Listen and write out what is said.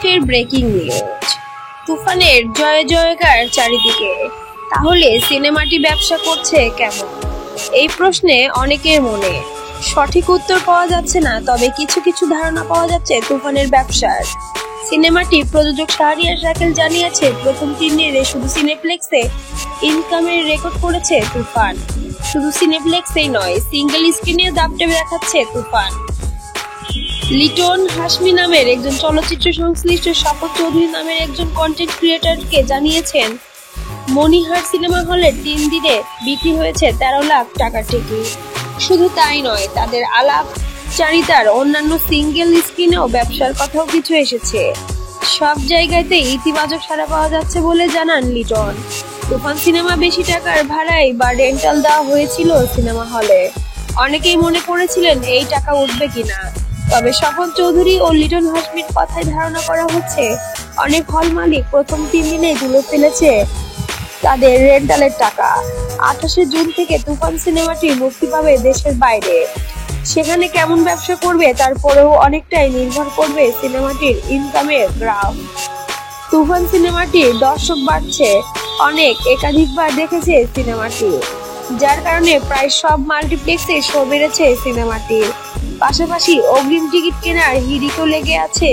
আজকের breaking news, তুফানের জয় জয়কার চারিদিকে। তাহলে সিনেমাটি ব্যবসা করছে কেমন? এই প্রশ্নে অনেকের মনে সঠিক উত্তর পাওয়া যাচ্ছে না, তবে কিছু কিছু ধারণা পাওয়া যাচ্ছে তুফানের ব্যবসার। সিনেমাটি প্রযোজক শাহরিয়ার শাকিল জানিয়েছে, প্রথম 3 দিনে শুধু সিনেপ্লেক্সে ইনকামের রেকর্ড করেছে তুফান। শুধু সিনেপ্লেক্সেই নয়, সিঙ্গেল স্ক্রিনে দাপটে দেখাচ্ছে তুফান। লিটন হাশমি নামের একজন চলচ্চিত্র সংশ্লিষ্ট শপথ চৌধুরী নামের একজন কন্টেন্ট ক্রিয়েটরকে জানিয়েছেন, মনিহার সিনেমা হলের 3 দিনে বিক্রি হয়েছে 13 লাখ টাকার টিকিট। শুধু তাই নয়, তাদের আলাপচারিতার অন্যান্য সিঙ্গেল স্ক্রিনেও ব্যবসার কথাও কিছু এসেছে। সব জায়গাতে ইতিবাচক সাড়া পাওয়া যাচ্ছে বলে জানান লিটন। তুফান সিনেমা বেশি টাকার ভাড়ায় বা রেন্টাল দেওয়া হয়েছিল সিনেমা হলে। অনেকেই মনে করেছিলেন এই টাকা উঠবে কিনা, তবে শপথ চৌধুরী ও লিটন হাশমির কথায় ধারণা করা হচ্ছে, অনেক হল মালিক প্রথম 3 দিনে তুলে ফেলেছে তাদের রেন্টালের টাকা। 28শে জুন থেকে তুফান সিনেমাটি মুক্তি পাবে দেশের বাইরে। সেখানে কেমন ব্যবসা করবে তারপরেও অনেকটাই নির্ভর করবে সিনেমাটির ইনকামের গ্রাফ। তুফান সিনেমাটির দর্শক বাড়ছে অনেক, একাধিকবার দেখেছে সিনেমাটি, যার কারণে প্রায় সব মাল্টিপ্লেক্সে শো বেড়েছে সিনেমাটির। পাশাপাশি অগ্রিম টিকিট কেনার হিড়িকও লেগে আছে